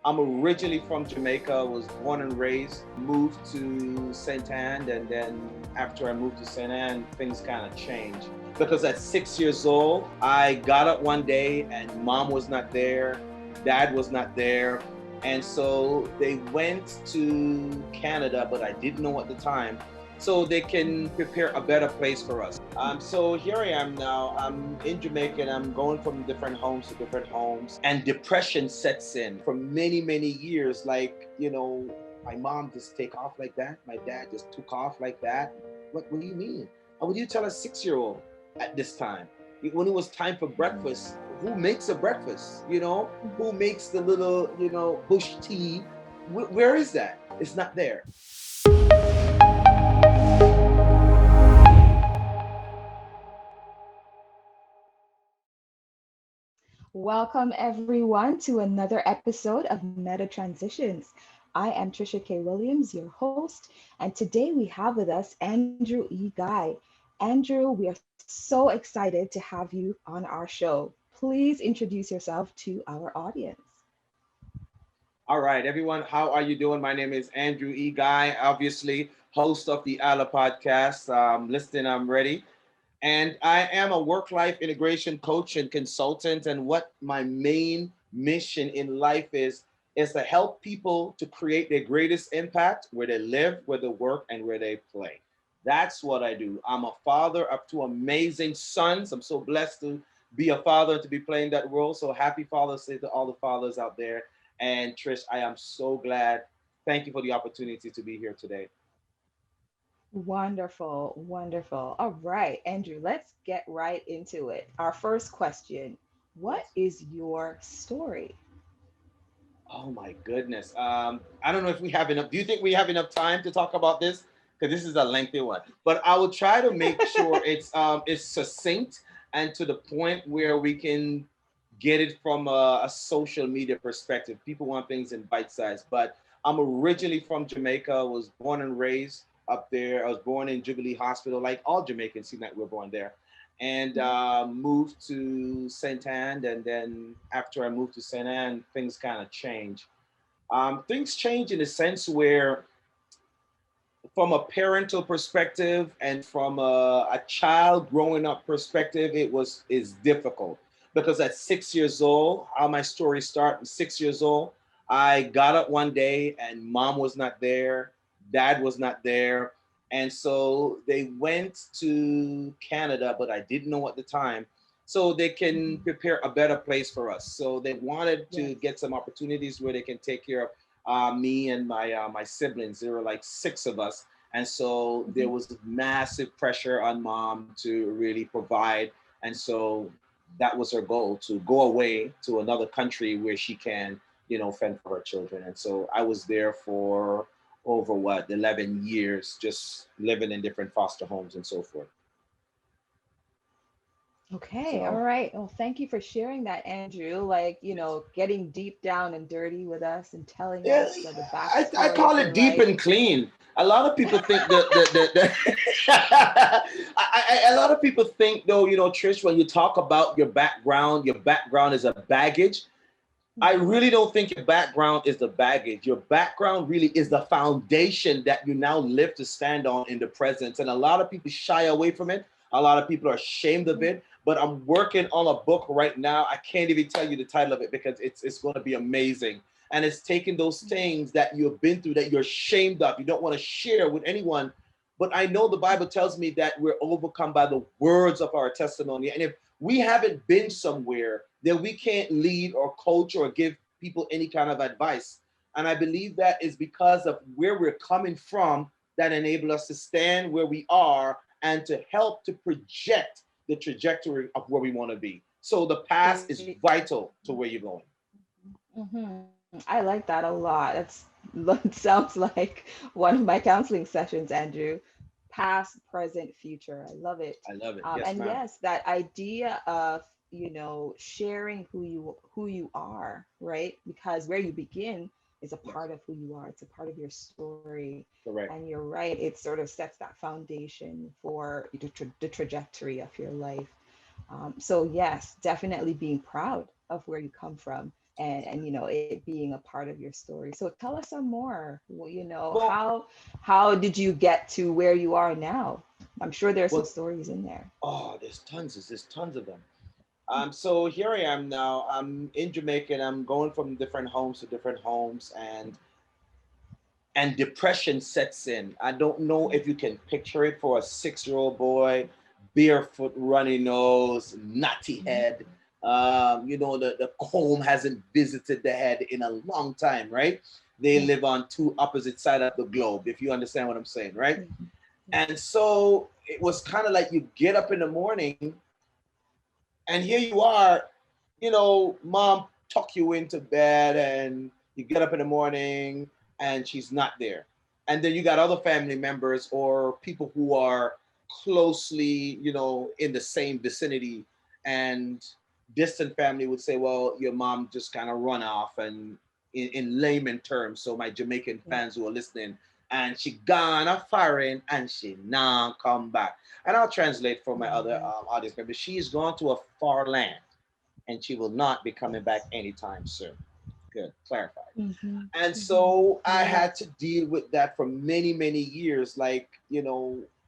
I'm originally from Jamaica, was born and raised, moved to St. Anne, and then after I moved to St. Anne, things kind of changed. Because at 6 years old, I got up one day and mom was not there, dad was not there. And so they went to Canada, but I didn't know at the time, so they can prepare a better place for us. So here I am now. I'm in Jamaica and I'm going from different homes to different homes, and depression sets in for many, many years. My mom just take off like that. My dad just took off like that. What do you mean? How would you tell a 6-year-old at this time? When it was time for breakfast, who makes a breakfast? Who makes the little, bush tea? Where is that? It's not there. Welcome everyone to another episode of Meta Transitions. I am Tricia K. Williams, your host, and today we have with us Andrew E. Guy. Andrew, we are so excited to have you on our show. Please introduce yourself to our audience. All right, everyone, how are you doing? My name is Andrew E. Guy, obviously, host of the ALA podcast. Listening, I'm ready. And I am a work-life integration coach and consultant. And what my main mission in life is to help people to create their greatest impact where they live, where they work, and where they play. That's what I do. I'm a father of two amazing sons. I'm so blessed to be a father and to be playing that role. So happy Father's Day to all the fathers out there. And Trish, I am so glad. Thank you for the opportunity to be here today. Wonderful, wonderful. All right, Andrew, let's get right into it. Our first question: what Yes. is your story? Oh my goodness. I don't know if we have enough. Do you think we have enough time to talk about this? Because this is a lengthy one. But I will try to make sure it's succinct and to the point where we can get it from a social media perspective. People want things in bite size. But I'm originally from Jamaica. Was born and raised up there. I was born in Jubilee Hospital, like all Jamaicans seem like we're born there, and Mhm. moved to St. Anne. And then after I moved to St. Anne, things kind of changed. Things change in the sense where, from a parental perspective and from a child growing up perspective, it was is difficult because at 6 years old, how my story started. 6 years old, I got up one day and mom was not there, dad was not there, and so they went to Canada, but I didn't know at the time, so they can Mhm. prepare a better place for us. So they wanted to Yes. get some opportunities where they can take care of me and my siblings. There were like six of us, and so there Mhm. was massive pressure on mom to really provide. And so that was her goal, to go away to another country where she can, fend for her children. And so I was there for over 11 years, just living in different foster homes and so forth. Okay, all So right. Well, thank you for sharing that, Andrew. Like, getting deep down and dirty with us and telling yeah, us the I backstory of call your it deep life. and clean. A lot of people think the a lot of people think, though, Trish, when you talk about your background is a baggage. I Mhm. really don't think your background is the baggage. Your background really is the foundation that you now live to stand on in the present. And a lot of people shy away from it. A lot of people are ashamed of Mhm. it. But I'm working on a book right now. I can't even tell you the title of it because it's going to be amazing. And it's taking those things that you've been through that you're ashamed of, you don't want to share with anyone. But I know the Bible tells me that we're overcome by the words of our testimony. And if we haven't been somewhere, then we can't lead or coach or give people any kind of advice. And I believe that is because of where we're coming from that enable us to stand where we are and to help to project the trajectory of where we want to be. So the past is vital to where you're going. I like that a lot. It sounds like one of my counseling sessions, Andrew. Past, present, future. I love it. I love it. Yes, And ma'am. yes, that idea of, sharing who you are, right? Because where you begin is a Yes, part of who you are. It's a part of your story. And correct. you're right, it sort of sets that foundation for the trajectory of your life. So yes, definitely being proud of where you come from. and it being a part of your story. So tell us some more. Well, Well, how did you get to where you are now? I'm sure there are some well, stories in there. oh, there's tons of them. So here I am now. I'm in Jamaica and I'm going from different homes to different homes, and depression sets in. I don't know if you can picture it for a 6-year-old boy, barefoot, runny nose, knotty Mhm. head. The comb hasn't visited the head in a long time, right? They Yeah. live on two opposite sides of the globe, if you understand what I'm saying, right? Yeah. Yeah. And so it was kind of like you get up in the morning and here you are, mom tuck you into bed and you get up in the morning and she's not there. And then you got other family members or people who are closely, in the same vicinity, and distant family would say, well, your mom just kind of run off, and in layman terms, so my Jamaican Yeah. fans who are listening, and she gone a foreign and she now come back. And I'll translate for my other Mhm. audience members. She is gone to a far land and she will not be coming back Yes. anytime soon. Good, clarified. Mhm. And Mhm. so I Yeah. had to deal with that for many, many years. Like,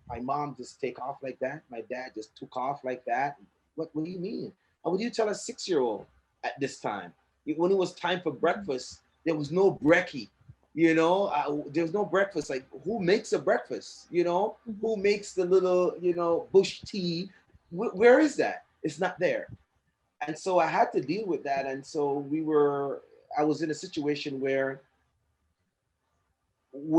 my mom just take off like that. My dad just took off like that. What do you mean? How would you tell a 6-year-old at this time? When it was time for Mhm. breakfast, there was no brekkie. There's no breakfast. Like, who makes a breakfast? Mhm. Who makes the little, bush tea? Where is that? It's not there. And so I had to deal with that. And so I was in a situation where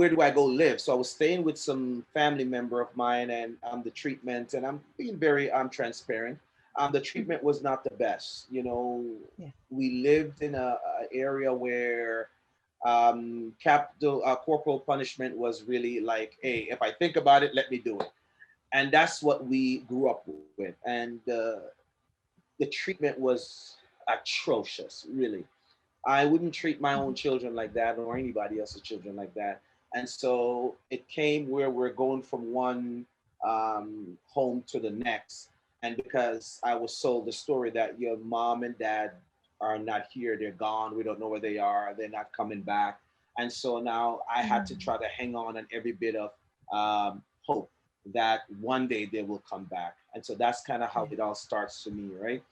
do I go live? So I was staying with some family member of mine, and the treatment, and I'm being very transparent. The Mhm. treatment was not the best. Yeah. We lived in a area where capital corporal punishment was really like, hey, if I think about it, let me do it. And that's what we grew up with. And the treatment was atrocious, really. I wouldn't treat my own Mhm. children like that or anybody else's children like that. And so it came where we're going from one home to the next. And because I was sold the story that your mom and dad are not here, they're gone, we don't know where they are, they're not coming back. And so now I had to Mhm. try to hang on every bit of hope that one day they will come back. And so that's kind of how Yeah. it all starts for me, right?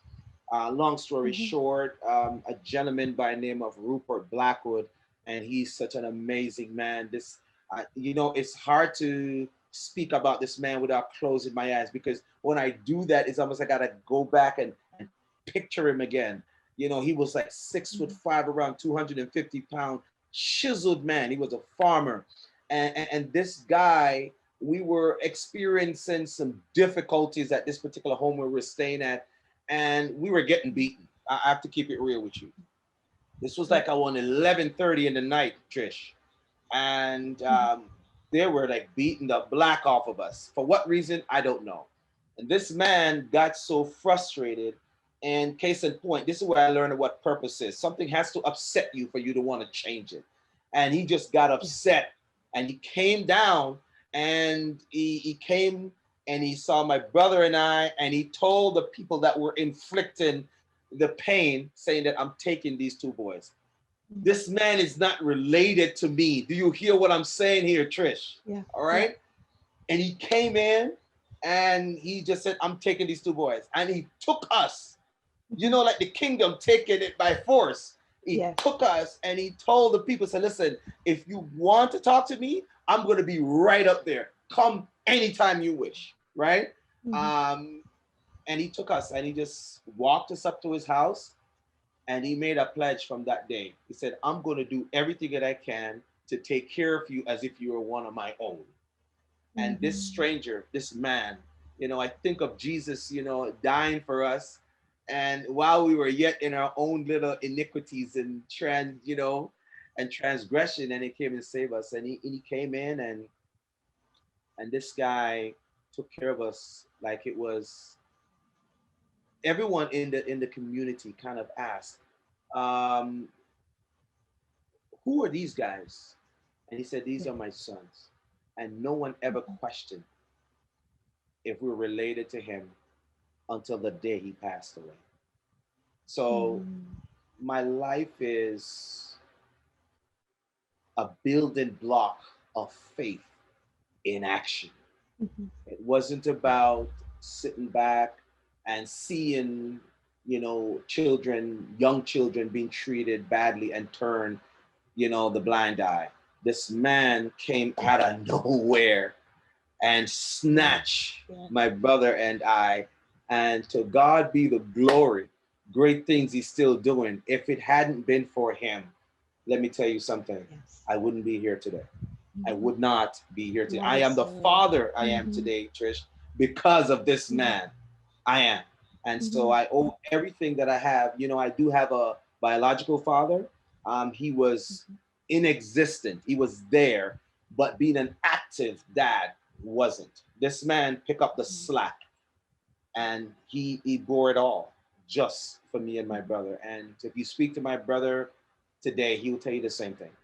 Long story Mhm. short, a gentleman by the name of Rupert Blackwood, and he's such an amazing man. It's hard to speak about this man without closing my eyes, because when I do that, it's almost like I gotta go back and picture him again. He was like 6'5", around 250 pound, chiseled man. He was a farmer, and this guy, we were experiencing some difficulties at this particular home where we're staying at, and we were getting Mhm. beaten. I have to keep it real with you. This was Yeah. like around 11:30 in the night, Trish, and Mhm. they were like beating the black off of us. For what reason, I don't know. And this man got so frustrated. And case in point, this is where I learned what purpose is. Something has to upset you for you to want to change it. And he just got Yeah. upset, and he came down, and he came and he saw my brother and I, and he told the people that were inflicting the pain, saying that I'm taking these two boys. Mhm. This man is not related to me. Do you hear what I'm saying here, Trish? Yeah. All Yeah. right. And he came in and he just said, I'm taking these two boys. And he took us, Mhm. like the kingdom taking it by force. He Yes. took us and he told the people, said, listen, if you want to talk to me, I'm going to be right up there. Come anytime you wish. Right. Mhm. Um, and he took us and he just walked us up to his house, and he made a pledge from that day. He said, I'm going to do everything that I can to take care of you as if you were one of my own. And this Mhm. stranger, this man, I think of Jesus, dying for us. And while we were yet in our own little iniquities and and transgression, and he came and saved us. And he came in, and this guy took care of us like it was. Everyone in the community kind of asked, um, who are these guys? And he said, these Yeah. are my sons. And no one ever Mhm. questioned if we're related to him until the day he passed away. So Mhm. my life is a building block of faith in action. Mhm. It wasn't about sitting back and seeing, children, young children being treated badly and turn, the blind eye. This man came out of nowhere and Yeah. snatched Yeah. my brother and I. And to God be the glory. Great things he's still doing. If it hadn't been for him, let me tell you something, Yes. I wouldn't be here today. I Mhm. would not be here today. I What a am the story. father I am Mhm. today, Trish, because of this Mhm. man. I am. And so Mhm. I owe everything that I have. I do have a biological father. He was Mhm. inexistent. He was there, but being an active dad wasn't. This man picked up the Mhm. slack and he bore it all just for me and my Mhm. brother. And if you speak to my brother today, he will tell you the same thing.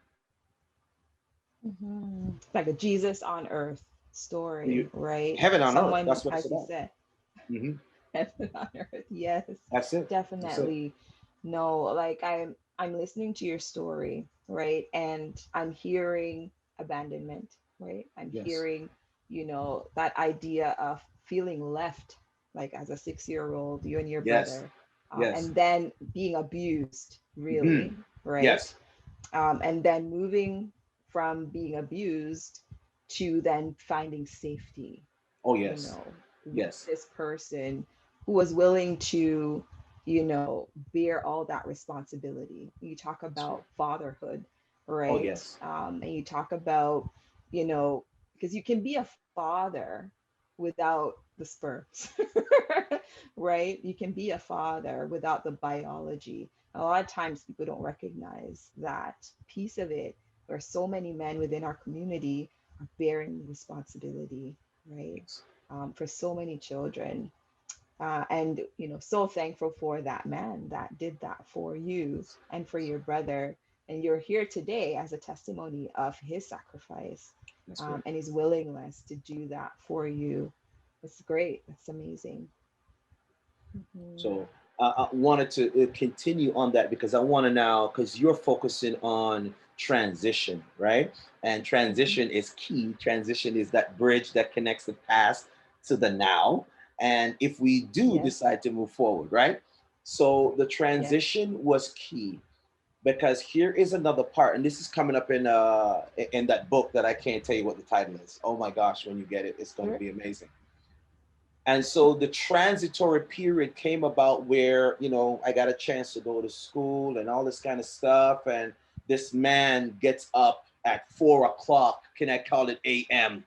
Mhm. It's like a Jesus on earth story, right? Heaven on earth. Someone, That's what it's as you about. said, Hmm. heaven on earth. Yes, That's it. That's it. definitely. No, like I'm listening to your story, right? And I'm hearing abandonment, right? I'm Yes. hearing, that idea of feeling left, like as a 6-year-old, you and your Yes. brother, Yes. and then being abused, Hmm. really, right? Yes. And then moving from being abused to then finding safety, Oh you yes. know, with Yes. this person who was willing to, bear all that responsibility. You talk That's right. about fatherhood, Oh right? yes. And you talk about, because you can be a father without the sperms, right? You can be a father without the biology. A lot of times people don't recognize that piece of it, where so many men within our community are bearing the responsibility, right? Yes. For so many children. And, so thankful for that man that did that for you Yes. and for your brother. And you're here today as a testimony of his sacrifice, That's great. and his willingness to do that for you. It's great. That's amazing. Mhm. So I wanted to continue on that because I want to now, because you're focusing on transition, right? And Mhm. transition is key. Transition is that bridge that connects the past to the now. And if we do Yes. decide to move forward, right? So the Yes. transition was key because here is another part, and this is coming up in that book that I can't tell you what the title is. Oh my gosh, when you get it, it's going to Sure. be amazing. And so the transitory period came about where, I got a chance to go to school and all this kind of stuff. And this man gets up at 4 o'clock, can I call it AM,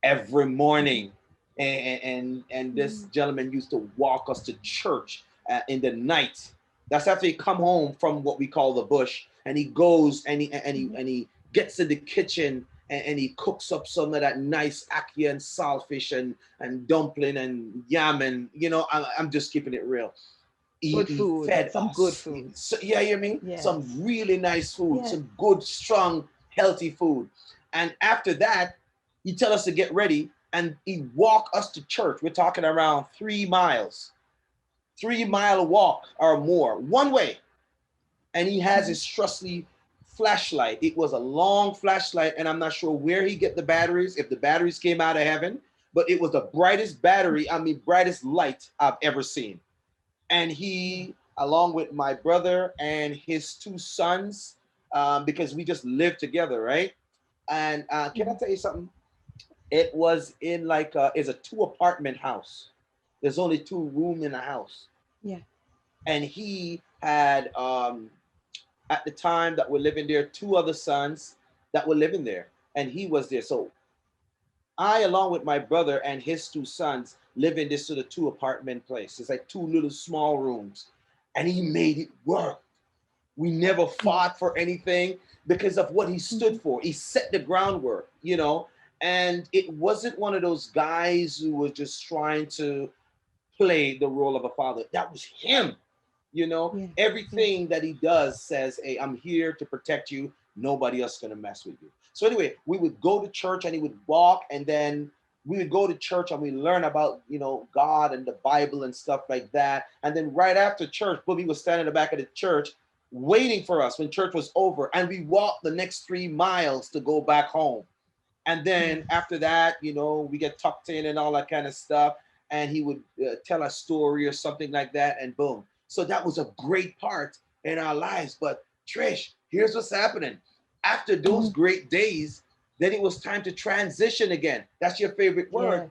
every Mhm. morning. And this Mhm. gentleman used to walk us to church in the night. That's after he come home from what we call the bush, and he goes Mhm. and he gets in the kitchen and he cooks up some of that nice ackee and saltfish and dumpling and yam and I'm just keeping it real. he, Good he food. fed Some good us. food. So, yeah, you mean some Yes. really nice food, Yes. some good, strong, healthy food. And after that, he tell us to get ready, and he walk us to church. We're talking around 3 miles, 3 mile walk or more, one way. And he has Mhm. his trusty flashlight. It was a long flashlight, and I'm not sure where he get the batteries, if the batteries came out of heaven, but it was the brightest battery, I mean, brightest light I've ever seen. And Yeah. he, along with my brother and his two sons, because we just lived together, right? And can I Mhm. tell you something? It was in like it's a two apartment house. There's only two room in the house, Yeah. and he had at the time that we're living there two other sons that were living there, and he was there. So I, along with my brother and his two sons, live in this sort of two apartment place. It's like two little small rooms, and he made it work. We never fought Yes. for anything because of what he stood Mhm. for. He set the groundwork, and it wasn't one of those guys who was just trying to play the role of a father. That was him. Yes. Yes. Everything that he does says, hey, I'm here to protect you. Nobody else is going to mess with you. So anyway, we would go to church and he would walk, and then we would go to church and we learn about, God and the Bible and stuff like that. And then right after church, Booby was standing in the back of the church. waiting for us when church was over, and we walked the next 3 miles to go back home. And then Yes. after that, we get tucked in and all that kind of stuff. And he would tell a story or something like that, and boom. So that was a great part in our lives. But Trish, here's what's happening. After those Mhm. great days, then it was time to transition again. That's your favorite word. Yes.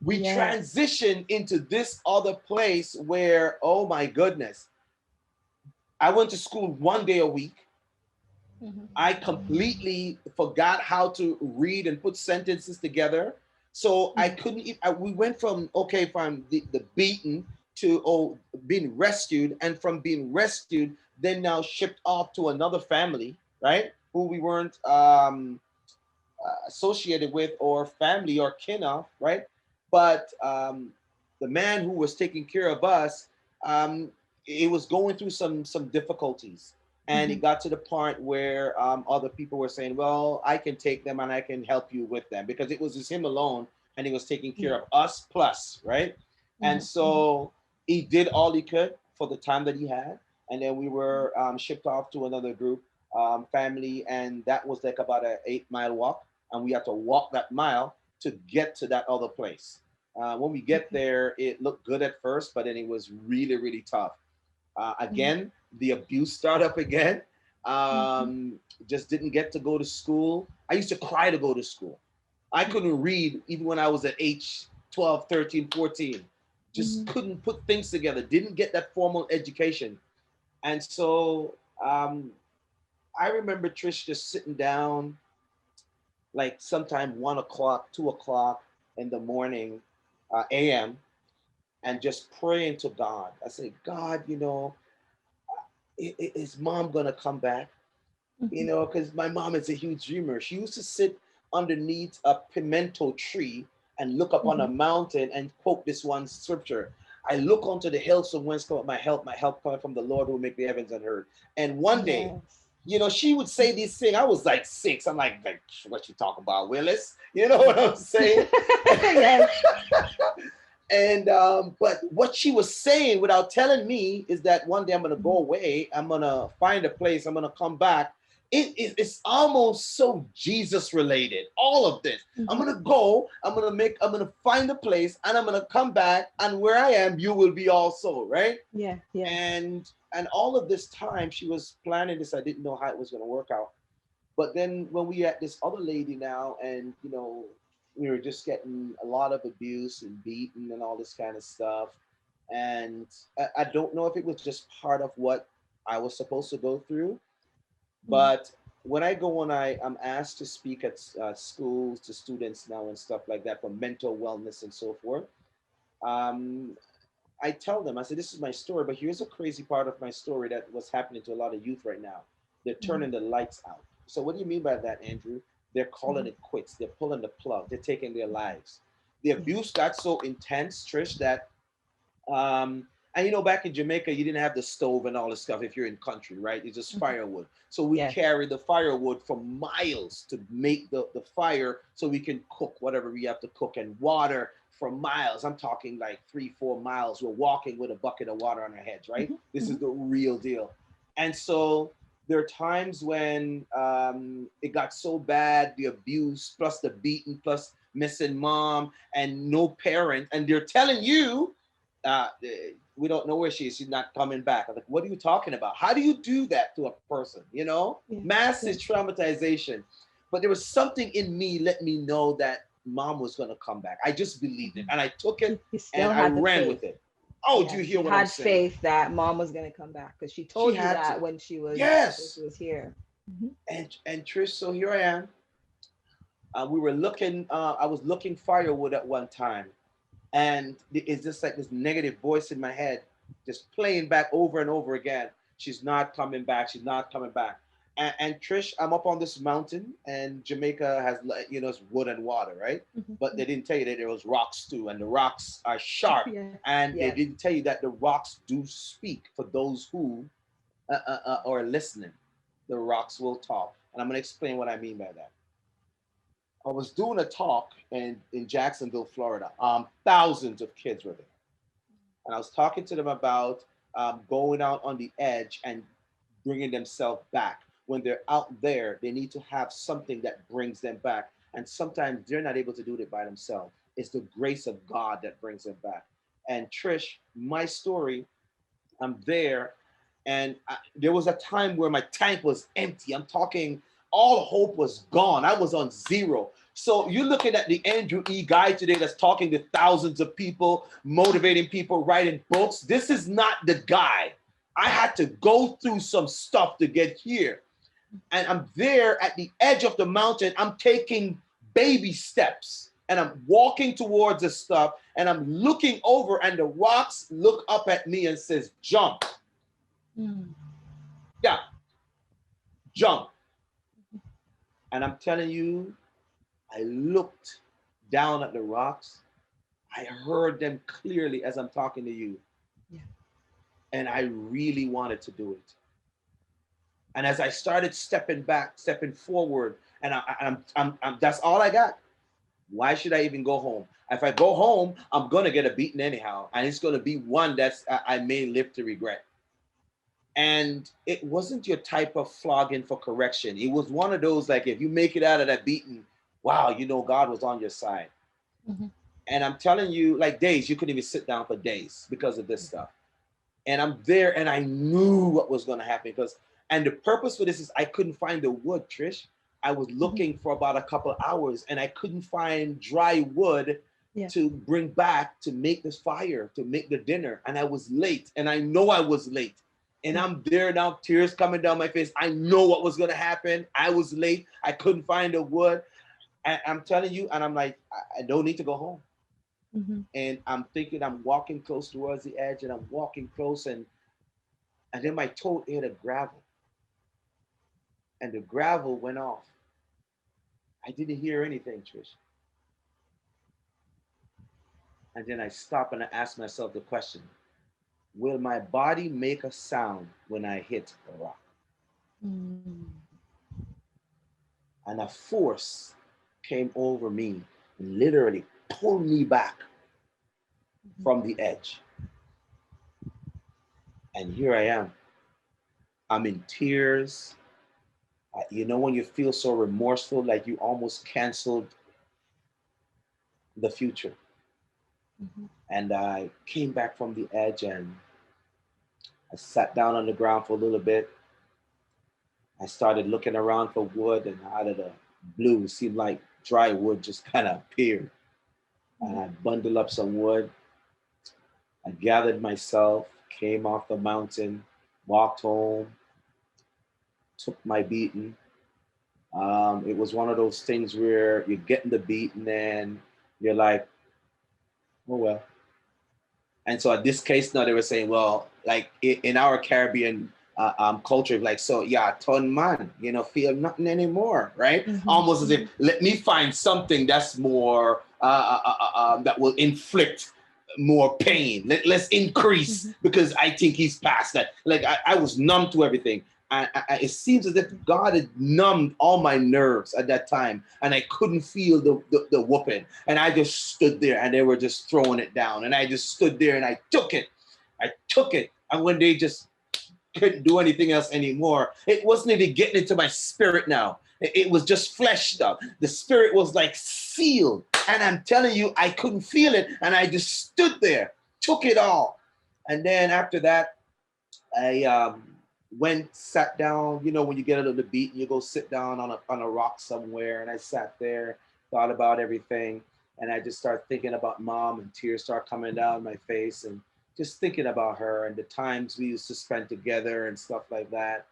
We Yes. transitioned into this other place where, oh my goodness, I went to school 1 day a week. Mhm. I completely forgot how to read and put sentences together. So I Mhm. couldn't even, we went from, okay, from the beaten to, being rescued. And from being rescued, then now shipped off to another family, right? Who we weren't associated with or family or kin of, right? But the man who was taking care of us, um, it was going through some difficulties, and Mhm. it got to the point where other people were saying, "Well, I can take them and I can help you with them," because it was just him alone, and he was taking care Yeah. of us plus, right? And Mhm. Mhm. so he did all he could for the time that he had, and then we were shipped off to another group family, and that was like about an 8 mile walk, and we had to walk that mile to get to that other place. When we get Okay. there, it looked good at first, but then it was really, really tough. Mhm. Again, the abuse started up again. Mhm. Just didn't get to go to school. I used to cry to go to school. I couldn't read even when I was at age 12, 13, 14. Just Mhm. couldn't put things together. Didn't get that formal education. And so I remember Trish just sitting down like sometime 1 o'clock, 2 o'clock in the morning, a.m., and just praying to God. I say, God, is mom gonna come back? Mhm. Because my mom is a huge dreamer. She used to sit underneath a pimento tree and look up on a Mhm. mountain and quote this one scripture. I look onto the hills from whence cometh my help coming from the Lord who will make the heavens and earth. And one day, Yes. she would say these things. I was like 6. I'm like, what you talking about, Willis? You know what I'm saying? Yes. And but what she was saying without telling me is that one day I'm gonna go Mhm. away. I'm gonna find a place. I'm gonna come back. It's almost so Jesus related. All of this. I'm Mhm. gonna go. I'm gonna find a place, and I'm gonna come back. And where I am, you will be also, right? Yeah. Yeah. And all of this time, she was planning this. I didn't know how it was gonna work out. But then when we had this other lady now, and we were just getting a lot of abuse and beaten and all this kind of stuff. And I don't know if it was just part of what I was supposed to go through, Mhm. but when I go and I'm asked to speak at schools to students now and stuff like that for mental wellness and so forth, um, I tell them, I say, this is my story, but here's a crazy part of my story that was happening to a lot of youth right now. They're Mhm. turning the lights out. So what do you mean by that, Andrew? They're calling Mhm. it quits. They're pulling the plug. They're taking their lives. The Yeah. abuse got so intense, Trish, that and back in Jamaica, you didn't have the stove and all this stuff if you're in country, right? It's just Mhm. firewood. So we Yes. carry the firewood for miles to make the fire so we can cook whatever we have to cook, and water for miles. I'm talking like 3, 4 miles. We're walking with a bucket of water on our heads, right? Mhm. This is Mhm. the real deal. And so there are times when it got so bad, the abuse plus the beating plus missing mom and no parent, and they're telling you uh, we don't know where she is. She's not coming back. I'm like, what are you talking about? How do you do that to a person? Yeah. Massive Yeah. traumatization. But there was something in me let me know that mom was going to come back. I just believed it, Mhm. and I took it You and still I had the ran faith. with it. Oh, do you Yes, hear you what I'm had saying? faith that mom was gonna come back because she She told you had that to. when Yes. she was here. Mhm. And Trish, so here I am. We were looking. I was looking firewood at one time, and it's just like this negative voice in my head just playing back over and over again. She's not coming back. She's not coming back. And Trish, I'm up on this mountain, and Jamaica has, it's wood and water, right? Mhm. But they Mhm. didn't tell you that there was rocks too, and the rocks are sharp, Yeah. and they Yes. didn't tell you that the rocks do speak for those who are listening. The rocks will talk, and I'm gonna explain what I mean by that. I was doing a talk in Jacksonville, Florida. Thousands of kids were there, and I was talking to them about going out on the edge and bringing themselves back. When they're out there, they need to have something that brings them back. And sometimes they're not able to do it by themselves. It's the grace of God that brings them back. And Trish, my story, I'm there, and there was a time where my tank was empty. I'm talking, all hope was gone. I was on zero. So you're looking at the Andrew E. guy today that's talking to thousands of people, motivating people, writing books. This is not the guy. I had to go through some stuff to get here. And I'm there at the edge of the mountain. I'm taking baby steps and I'm walking towards the stuff and I'm looking over and the rocks look up at me and says, jump. Mm. Yeah, jump. And I'm telling you, I looked down at the rocks. I heard them clearly as I'm talking to you. Yeah. And I really wanted to do it. And as I started stepping back, stepping forward, and I'm that's all I got. Why should I even go home? If I go home, I'm gonna get a beating anyhow, and it's gonna be one that's I may live to regret. And it wasn't your type of flogging for correction. It was one of those like, if you make it out of that beating, wow, you know God was on your side. Mm-hmm. And I'm telling you, like days, you couldn't even sit down for days because of this stuff. And I'm there, and I knew what was gonna happen and the purpose for this is I couldn't find the wood, Trish. I was looking for about a couple hours and I couldn't find dry wood to bring back to make this fire, to make the dinner. And I was late, and I know I was late. And I'm there now, tears coming down my face. I know what was gonna happen. I was late. I couldn't find the wood. And I'm telling you, and I'm like, I don't need to go home. Mm-hmm. And I'm thinking I'm walking close towards the edge, and I'm walking close, and then my toe hit a gravel. And the gravel went off. I didn't hear anything, Trish. And then I stopped and I asked myself the question, will my body make a sound when I hit the rock? Mm. And a force came over me and literally pulled me back from the edge. And here I am. I'm in tears. You know, when you feel so remorseful, like you almost canceled the future. Mm-hmm. And I came back from the edge and I sat down on the ground for a little bit. I started looking around for wood, and out of the blue, it seemed like dry wood just kind of appeared. And I bundled up some wood. I gathered myself, came off the mountain, walked home, took my beating. It was one of those things where you're getting the beating and you're like, oh well. And so in this case now they were saying, well, like in our Caribbean culture, like, so yeah, ton man, you know, feel nothing anymore, right? Mm-hmm. Almost as if, let me find something that's more, that will inflict more pain. Let's increase because I think he's past that. Like I was numb to everything. It seems as if God had numbed all my nerves at that time, and I couldn't feel the whooping. And I just stood there, and they were just throwing it down, and I just stood there, and I took it. And when they just couldn't do anything else anymore, it wasn't even getting into my spirit now. It was just fleshed up. The spirit was like sealed, and I'm telling you, I couldn't feel it, and I just stood there, took it all. And then after that, I went, sat down. You know, when you get a little beat, you go sit down on a rock somewhere. And I sat there, thought about everything, and I just started thinking about mom, and tears start coming down my face, and just thinking about her and the times we used to spend together and stuff like that.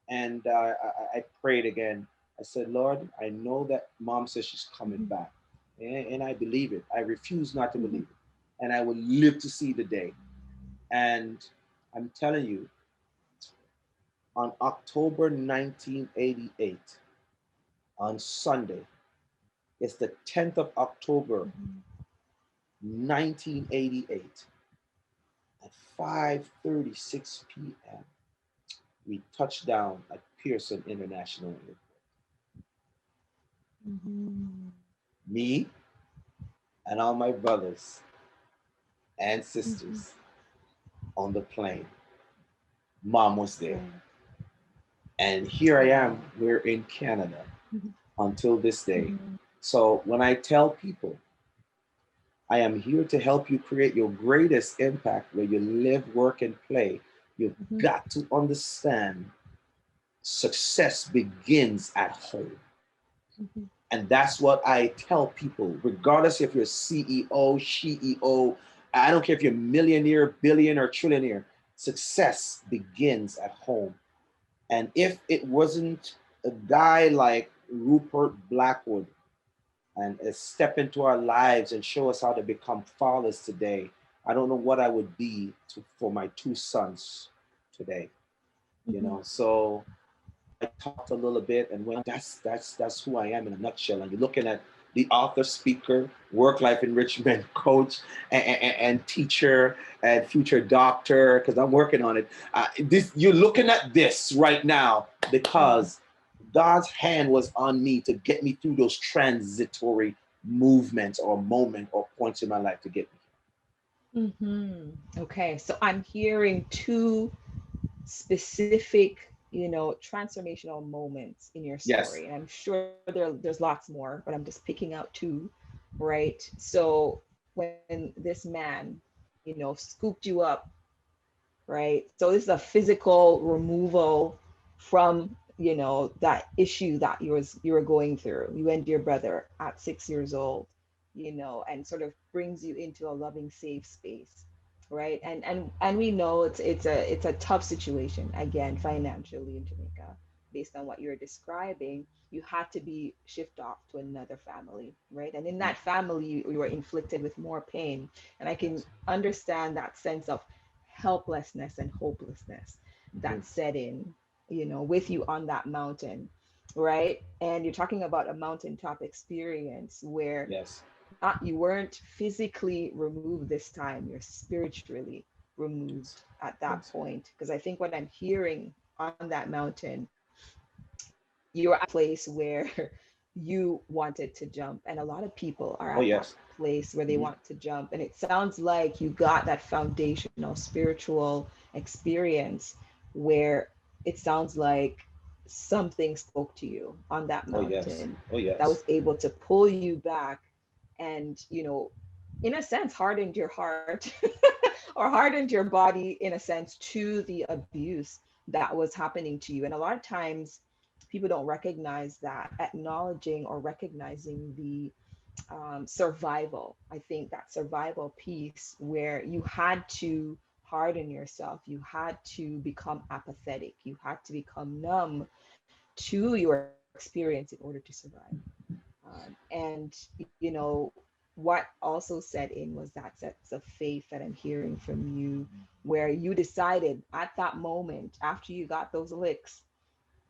And I prayed again. I said, Lord, I know that mom says she's coming back, and I believe it. I refuse not to believe it, and I will live to see the day. And I'm telling you, on October 1988, on Sunday, it's the 10th of October, 1988, at 5:36 p.m., we touched down at Pearson International Airport. Me and all my brothers and sisters on the plane. Mom was there. And here I am, Wow. we're in Canada until this day. Mhm. So when I tell people I am here to help you create your greatest impact where you live, work, and play, you've Mhm. got to understand success begins at home. Mhm. And that's what I tell people, regardless if you're CEO, CEO, I don't care if you're millionaire, billionaire, or trillionaire, success begins at home. And if it wasn't a guy like Rupert Blackwood and step into our lives and show us how to become fathers today, I don't know what I would be for my two sons today. Mhm. So I talked a little bit and went, that's who I am in a nutshell. And you're looking at the author, speaker, work-life enrichment coach, and teacher, and future doctor, because I'm working on it. This you're looking at this right now Yeah. because God's hand was on me to get me through those transitory movements or moment or points in my life to get me. Okay, so I'm hearing two specific, transformational moments in your Yes. story. And I'm sure there's lots more, but I'm just picking out two, right? So when this man, scooped you up, right? So this is a physical removal from, that issue that you were going through. You and your brother at 6 years old, and sort of brings you into a loving, safe space, right? And we know it's a tough situation again financially in Jamaica, based on what you're describing. You had to be shipped off to another family, right? And in that family, you were inflicted with more pain. And I can Yes. understand that sense of helplessness and hopelessness Mm-hmm. that set in, with you on that mountain, right? And you're talking about a mountaintop experience where Yes. not you weren't physically removed this time, you're spiritually removed Yes. at that Yes. point. Because I think what I'm hearing on that mountain, you're at a place where you wanted to jump, and a lot of people are Oh at that yes. place where they Mm-hmm. want to jump, and it sounds like you got that foundational spiritual experience where it sounds like something spoke to you on that Oh yes. mountain Oh that yes. was able to pull you back and, in a sense hardened your heart or hardened your body in a sense to the abuse that was happening to you. And a lot of times people don't recognize that, acknowledging or recognizing the survival. I think that survival piece where you had to harden yourself, you had to become apathetic, you had to become numb to your experience in order to survive. And, what also set in was that sense of faith that I'm hearing from you, where you decided at that moment after you got those licks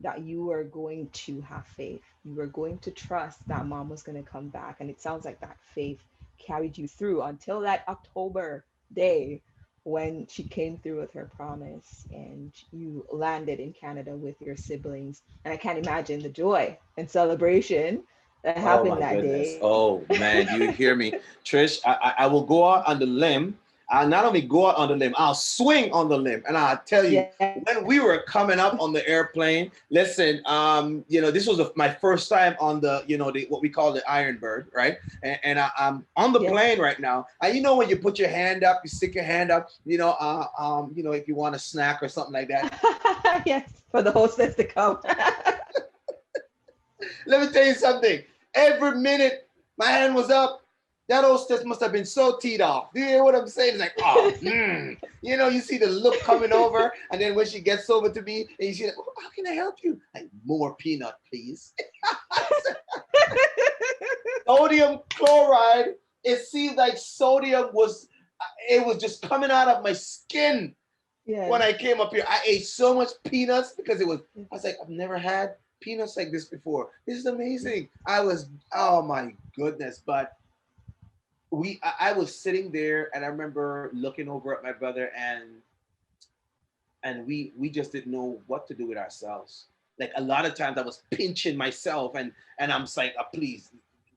that you were going to have faith. You were going to trust that mom was going to come back. And it sounds like that faith carried you through until that October day when she came through with her promise and you landed in Canada with your siblings. And I can't imagine the joy and celebration that Oh happened my that goodness. day. Oh man, do you hear me? Trish, I will go out on the limb. I'll not only go out on the limb, I'll swing on the limb. And I'll tell you, Yes. when we were coming up on the airplane, listen, this was my first time on the what we call the Iron Bird, right? I'm on the Yes. plane right now. And when you put your hand up, you stick your hand up, if you want a snack or something like that. Yes. For the hostess to come. Let me tell you something. Every minute my hand was up, that hostess must have been so teed off. Do you hear what I'm saying? It's like, you see the look coming over, and then when she gets over to me, and she's like, oh, how can I help you? Like, more peanut, please. Sodium chloride. It seemed like sodium it was just coming out of my skin when Yes. I came up here. I ate so much peanuts because I was like, I've never had peanuts like this before. This is amazing. Oh my goodness. But I was sitting there and I remember looking over at my brother and we just didn't know what to do with ourselves. Like a lot of times I was pinching myself and I'm just like, please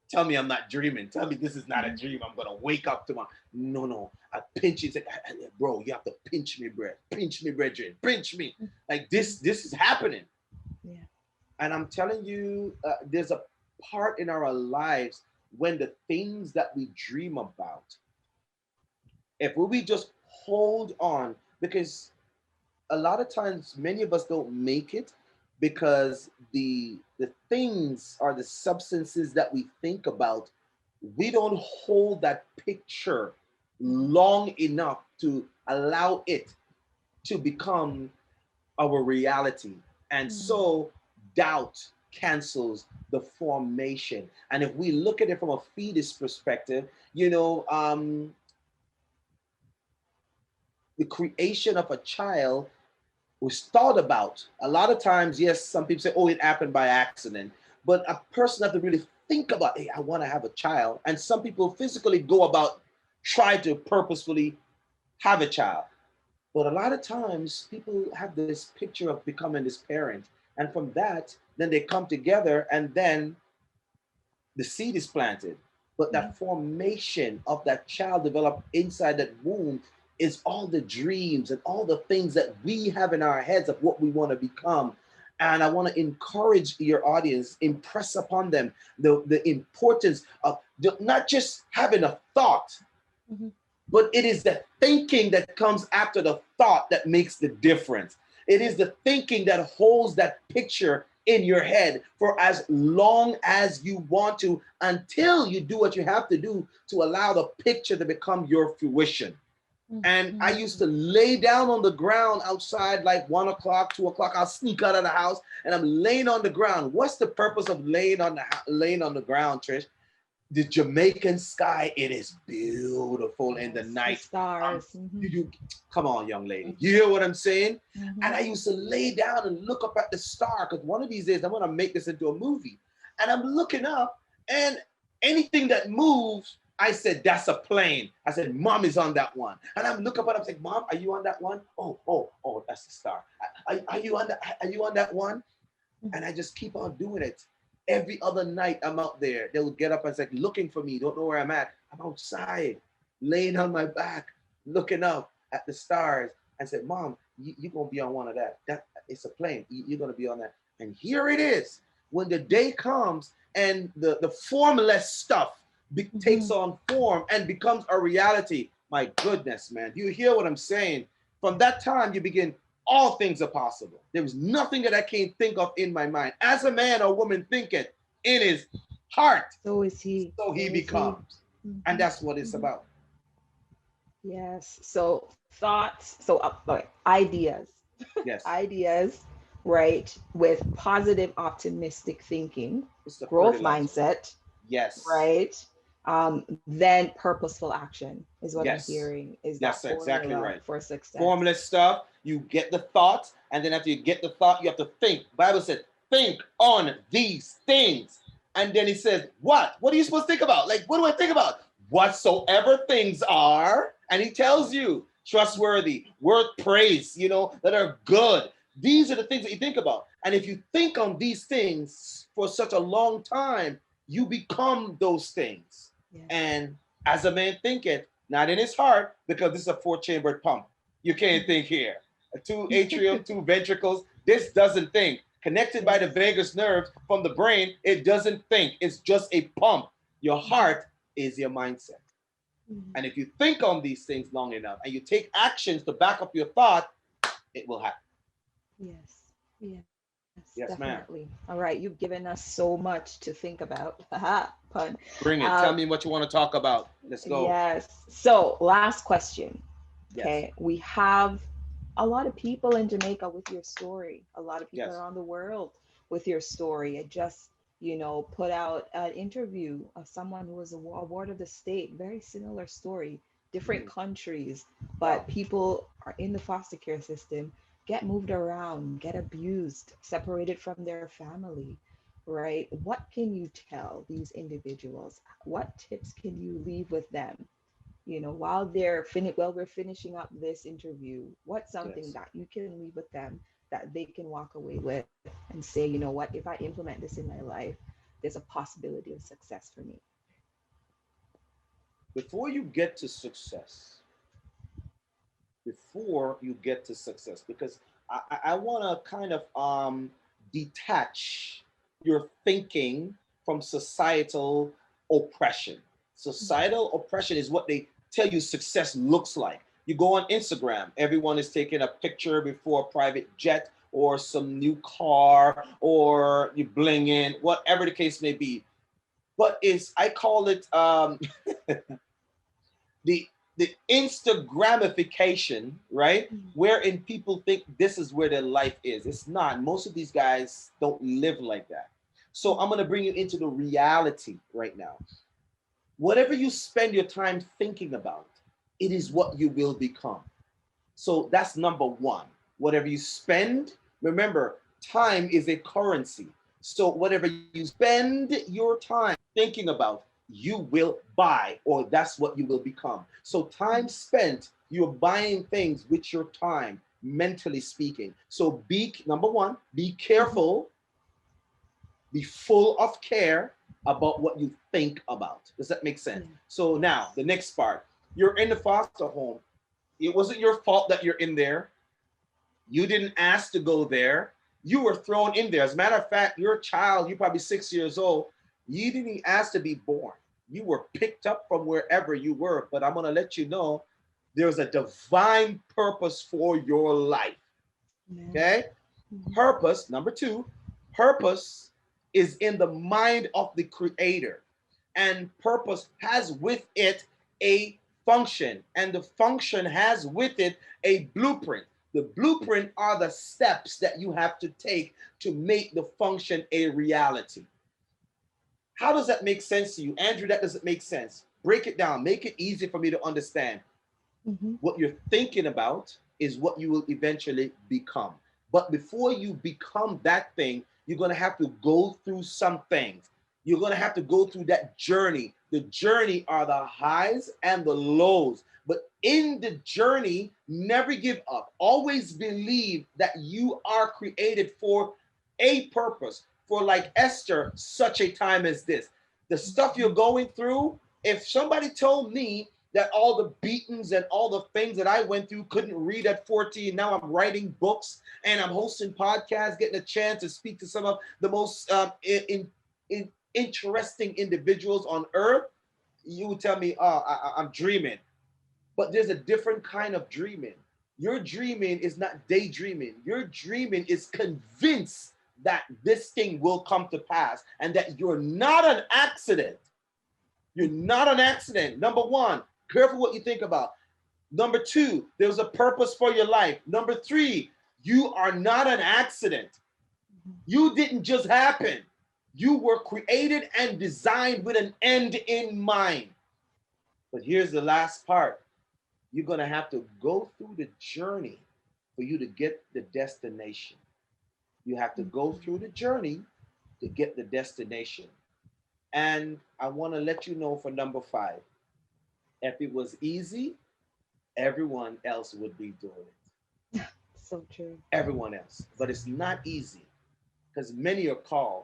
tell me I'm not dreaming. Tell me this is not a Mhm. dream. I'm gonna wake up tomorrow. No. I pinch it. It's like, bro, you have to pinch me, bread. Pinch me, brethren. Pinch me. Like this is happening. And I'm telling you, there's a part in our lives when the things that we dream about, if we just hold on, because a lot of times many of us don't make it because the things or the substances that we think about, we don't hold that picture long enough to allow it to become our reality. And Mm. so doubt cancels the formation. And if we look at it from a fetus perspective, the creation of a child was thought about. A lot of times, yes, some people say, oh, it happened by accident. But a person has to really think about, hey, I want to have a child. And some people physically go about try to purposefully have a child. But a lot of times people have this picture of becoming this parent. And from that, then they come together and then the seed is planted. But Mhm. that formation of that child developed inside that womb is all the dreams and all the things that we have in our heads of what we want to become. And I want to encourage your audience, impress upon them the importance of not just having a thought, Mhm. but it is the thinking that comes after the thought that makes the difference. It is the thinking that holds that picture in your head for as long as you want to, until you do what you have to do to allow the picture to become your fruition. And I Mhm. used to lay down on the ground outside like 1 o'clock, 2 o'clock. I'll sneak out of the house and I'm laying on the ground. What's the purpose of laying on the ground, Trish? The Jamaican sky, it is beautiful in the Yes, the night. Um, stars. you come on, young lady. Mhm. You hear what I'm saying? And Mhm. I used to lay down and look up at the star because one of these days I'm gonna make this into a movie. And I'm looking up, and anything that moves, I said, that's a plane. I said, Mom is on that one. And I'm looking up and I'm like, Mom, are you on that one? Oh, that's the star. Are you on that one? Mhm. And I just keep on doing it. Every other night I'm out there. They will get up and say, looking for me, don't know where I'm at. I'm outside, laying on my back, looking up at the stars. I said, Mom, you're gonna be on one of that. That it's a plane. You're gonna be on that. And here it is. When the day comes and the formless stuff takes Mhm. on form and becomes a reality. My goodness, man. Do you hear what I'm saying? From that time, you begin, all things are possible. There is nothing that I can't think of in my mind. As a man or woman thinketh in his heart, So is he. so he So is he. becomes. And Mhm. that's what it's Mhm. about. Yes. So thoughts. So okay. Ideas. Yes. Ideas. Right. With positive, optimistic thinking, It's the growth fertilizer. mindset. Yes. Right. Then purposeful action is what I'm Yes. hearing. Is that That's exactly formula right. for success? Formless stuff. You get the thought, and then after you get the thought, you have to think. Bible said, think on these things. And then he says, what? What are you supposed to think about? Like, what do I think about? Whatsoever things are, and he tells you, trustworthy, worth praise, that are good. These are the things that you think about. And if you think on these things for such a long time, you become those things. Yes. And as a man thinketh, not in his heart, because this is a four-chambered pump. You can't think here. Two atrium, two ventricles. This doesn't think. Connected by Yes. the vagus nerves from the brain, it doesn't think. It's just a pump. Your Mhm. heart is your mindset. Mhm. And if you think on these things long enough and you take actions to back up your thought, it will happen. Yes. Yes, Yes, definitely. ma'am. All right, you've given us so much to think about. Haha, pun. Bring it. Um, Tell me what you want to talk about. Let's go. yes. So, last question. Yes. Okay, we have a lot of people in Jamaica with your story, a lot of people Yes. around the world with your story. I just, put out an interview of someone who was a award of the state, very similar story, different Mhm. countries, Wow. but people are in the foster care system, get moved around, get abused, separated from their family, right? What can you tell these individuals? What tips can you leave with them? While while we're finishing up this interview, what's something Yes. that you can leave with them that they can walk away with and say, you know what, if I implement this in my life, there's a possibility of success for me. Before you get to success, before you get to success, because I want to kind of detach your thinking from societal oppression. Societal oppression is what they tell you success looks like. You go on Instagram, everyone is taking a picture before a private jet or some new car, or you bling in, whatever the case may be. But I call it the Instagramification, right? Wherein people think this is where their life is. It's not. Most of these guys don't live like that. So I'm going to bring you into the reality right now. Whatever you spend your time thinking about, it is what you will become. So that's number one. Whatever you spend, remember, time is a currency. So whatever you spend your time thinking about, you will buy, or that's what you will become. So time spent, you're buying things with your time, mentally speaking. So number one, be careful, be full of care about what you think about. Does that make sense? So now the next part, you're in the foster home. It wasn't your fault that you're in there. You didn't ask to go there. You were thrown in there. As a matter of fact, your child, you're probably 6 years old. You didn't ask to be born. You were picked up from wherever you were. But I'm going to let you know there's a divine purpose for your life. Okay? Purpose, number two, purpose is in the mind of the creator. And purpose has with it a function. And the function has with it a blueprint. The blueprint are the steps that you have to take to make the function a reality. How does that make sense to you? Andrew, that doesn't make sense. Break it down. Make it easy for me to understand. What you're thinking about is what you will eventually become. But before you become that thing, you're going to have to go through some things. You're going to have to go through that journey. The journey are the highs and the lows. But in the journey, never give up. Always believe that you are created for a purpose, for, like Esther, such a time as this. The stuff you're going through, if somebody told me that all the beatings and all the things that I went through, couldn't read at 14, now I'm writing books and I'm hosting podcasts, getting a chance to speak to some of the most interesting individuals on earth, you would tell me, oh, I'm dreaming. But there's a different kind of dreaming. Your dreaming is not daydreaming. Your dreaming is convinced that this thing will come to pass and that you're not an accident. You're not an accident. Number one, careful what you think about. Number two, there's a purpose for your life. Number three, you are not an accident. You didn't just happen. You were created and designed with an end in mind. But here's the last part. You're going to have to go through the journey for you to get the destination. You have to go through the journey to get the destination. And I want to let you know for number 5, if it was easy, everyone else would be doing it. So true. Everyone else. But it's not easy because many are called,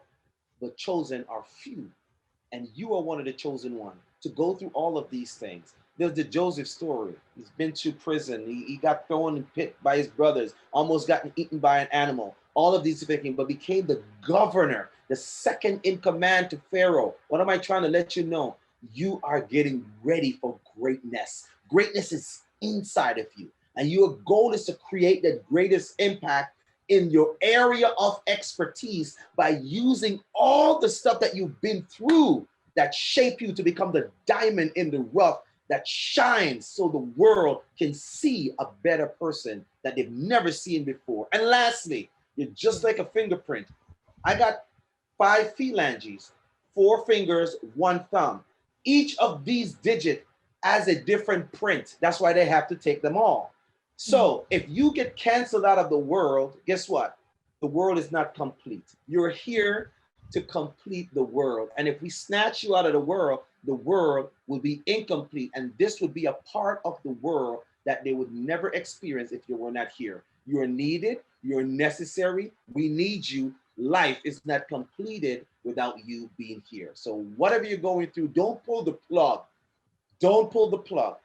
but chosen are few. And you are one of the chosen one to go through all of these things. There's the Joseph story. He's been to prison. He got thrown in pit by his brothers, almost gotten eaten by an animal. All of these things, but became the governor, the second in command to Pharaoh. What am I trying to let you know? You are getting ready for greatness. Greatness is inside of you. And your goal is to create the greatest impact in your area of expertise by using all the stuff that you've been through that shape you to become the diamond in the rough that shines so the world can see a better person that they've never seen before. And lastly, you're just like a fingerprint. I got 5 phalanges, 4 fingers, 1 thumb. Each of these digits has a different print. That's why they have to take them all. So if you get canceled out of the world, guess what? The world is not complete. You're here to complete the world. And if we snatch you out of the world will be incomplete. And this would be a part of the world that they would never experience if you were not here. You're needed. You're necessary. We need you. Life is not completed without you being here. So whatever you're going through, don't pull the plug. Don't pull the plug.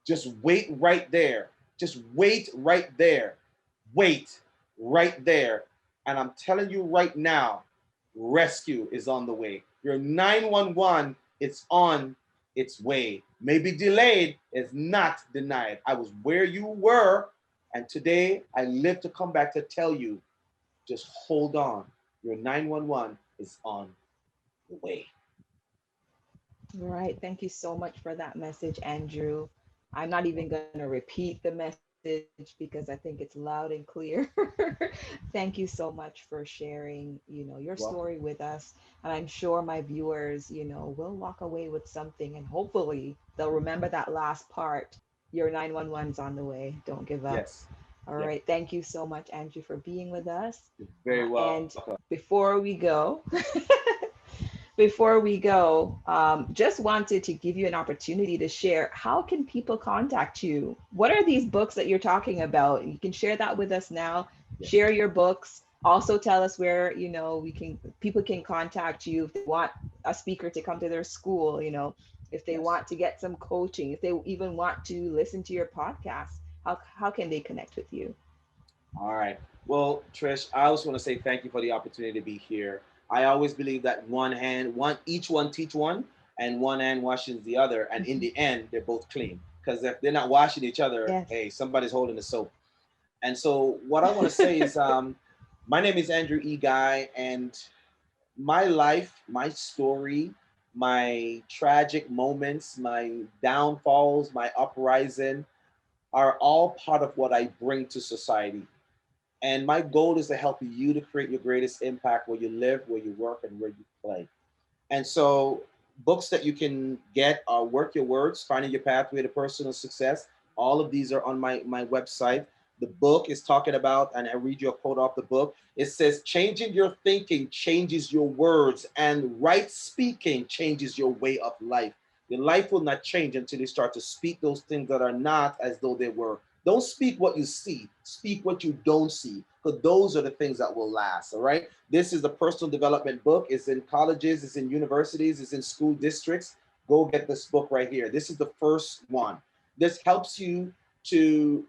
Just wait right there. Just wait right there. Wait right there. And I'm telling you right now, rescue is on the way. Your 911 is on its way. Maybe delayed, is not denied. I was where you were, and today I live to come back to tell you, just hold on. Your 911 is on the way. All right. Thank you so much for that message, Andrew. I'm not even going to repeat the message because I think it's loud and clear. Thank you so much for sharing, your story with Welcome. us. And I'm sure my viewers, will walk away with something and hopefully they'll remember that last part. Your 911's on the way. Don't give up. Yes. All Yes. right. Thank you so much, Andrew, for being with us. You're very And welcome. before we go, just wanted to give you an opportunity to share how can people contact you? What are these books that you're talking about? You can share that with us now. Yes. Share your books. Also tell us where, people can contact you if they want a speaker to come to their school, if they Yes. want to get some coaching, if they even want to listen to your podcast. How can they connect with you? All right. Well, Trish, I also want to say thank you for the opportunity to be here. I always believe that each one teach one, and one hand washes the other, and in Mhm. the end, they're both clean. Because if they're not washing each other, Yes. hey, somebody's holding the soap. And so, what I want to say is, my name is Andrew E. Guy, and my life, my story, my tragic moments, my downfalls, my uprising are all part of what I bring to society. And my goal is to help you to create your greatest impact where you live, where you work, and where you play. And so, books that you can get are Work Your Words, Finding Your Pathway to Personal Success. All of these are on my website. The book is talking about, and I read you a quote off the book. It says, changing your thinking changes your words, and right speaking changes your way of life. Your life will not change until you start to speak those things that are not as though they were. Don't speak what you see, speak what you don't see, because those are the things that will last. All right. This is a personal development book. It's in colleges, it's in universities, it's in school districts. Go get this book right here. This is the first one. This helps you to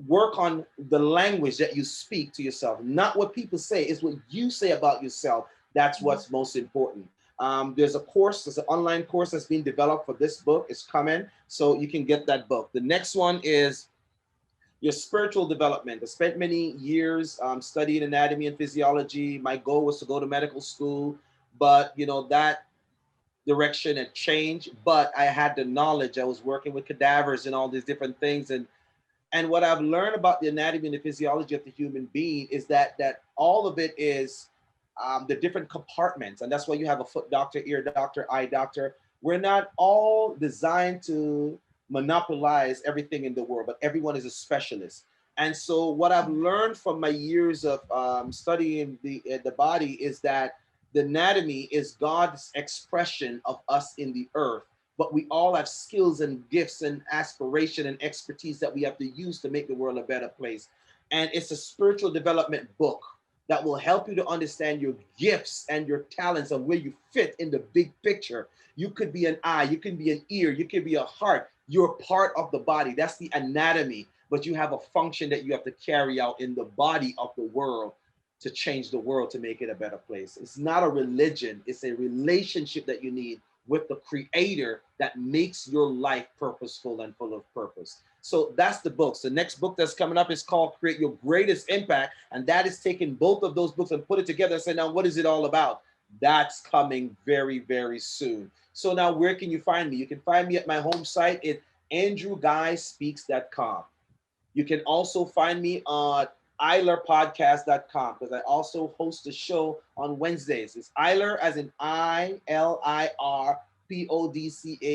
work on the language that you speak to yourself, not what people say, it's what you say about yourself. That's Mhm. what's most important. There's an online course that's being developed for this book. It's coming, so you can get that book. The next one is your spiritual development. I spent many years studying anatomy and physiology. My goal was to go to medical school, but that direction had changed. But I had the knowledge. I was working with cadavers and all these different things, and what I've learned about the anatomy and the physiology of the human being is that all of it is the different compartments, and that's why you have a foot doctor, ear doctor, eye doctor. We're not all designed to monopolize everything in the world, but everyone is a specialist. And so, what I've learned from my years of studying the body is that the anatomy is God's expression of us in the earth, but we all have skills and gifts and aspiration and expertise that we have to use to make the world a better place. And it's a spiritual development book that will help you to understand your gifts and your talents and where you fit in the big picture. You could be an eye, you can be an ear, you can be a heart. You're part of the body. That's the anatomy, but you have a function that you have to carry out in the body of the world to change the world to make it a better place. It's not a religion, it's a relationship that you need with the creator that makes your life purposeful and full of purpose. So that's the books. The next book that's coming up is called Create Your Greatest Impact. And that is taking both of those books and put it together and say, now, what is it all about? That's coming very, very soon. So now where can you find me? You can find me at my home site at andrewguyspeaks.com. You can also find me on eilerpodcast.com because I also host a show on Wednesdays. It's Eiler as in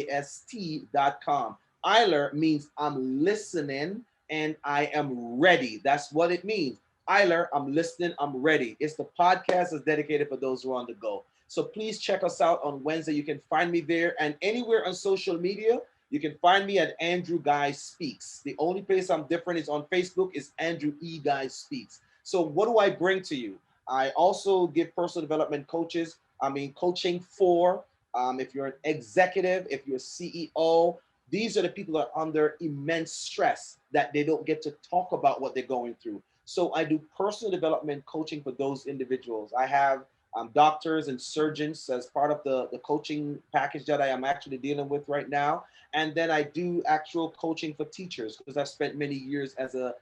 ILIRPODCAST.com. Eiler means I'm listening and I am ready. That's what it means. Eiler, I'm listening, I'm ready. It's the podcast that's dedicated for those who are on the go. So please check us out on Wednesday. You can find me there and anywhere on social media. You can find me at Andrew Guy Speaks. The only place I'm different is on Facebook is Andrew E. Guy Speaks. So what do I bring to you? I also give personal development coaching for if you're an executive, if you're a CEO, these are the people that are under immense stress that they don't get to talk about what they're going through. So I do personal development coaching for those individuals. I have doctors and surgeons as part of the coaching package that I am actually dealing with right now. And then I do actual coaching for teachers because I've spent many years as a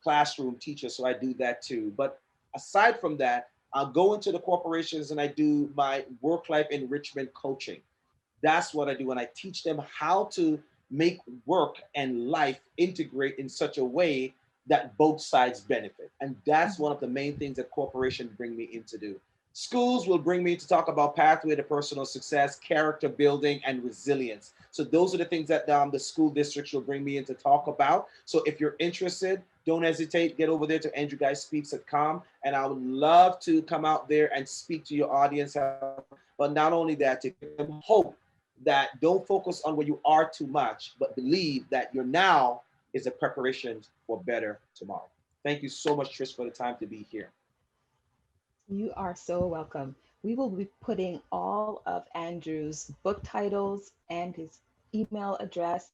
classroom teacher. So I do that too. But aside from that, I'll go into the corporations and I do my work-life enrichment coaching. That's what I do. And I teach them how to make work and life integrate in such a way that both sides benefit. And that's one of the main things that corporations bring me in to do. Schools will bring me to talk about pathway to personal success, character building, and resilience. So those are the things that the school districts will bring me in to talk about. So if you're interested, don't hesitate. Get over there to andrewguyspeaks.com, and I would love to come out there and speak to your audience. But not only that, to give them hope that don't focus on where you are too much, but believe that your now is a preparation for better tomorrow. Thank you so much, Trish, for the time to be here. You are so welcome. We will be putting all of Andrew's book titles and his email address,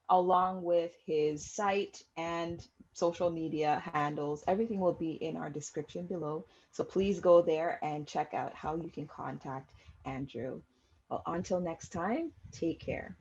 along with his site and social media handles. Everything will be in our description below. So please go there and check out how you can contact Andrew. Well, until next time, take care.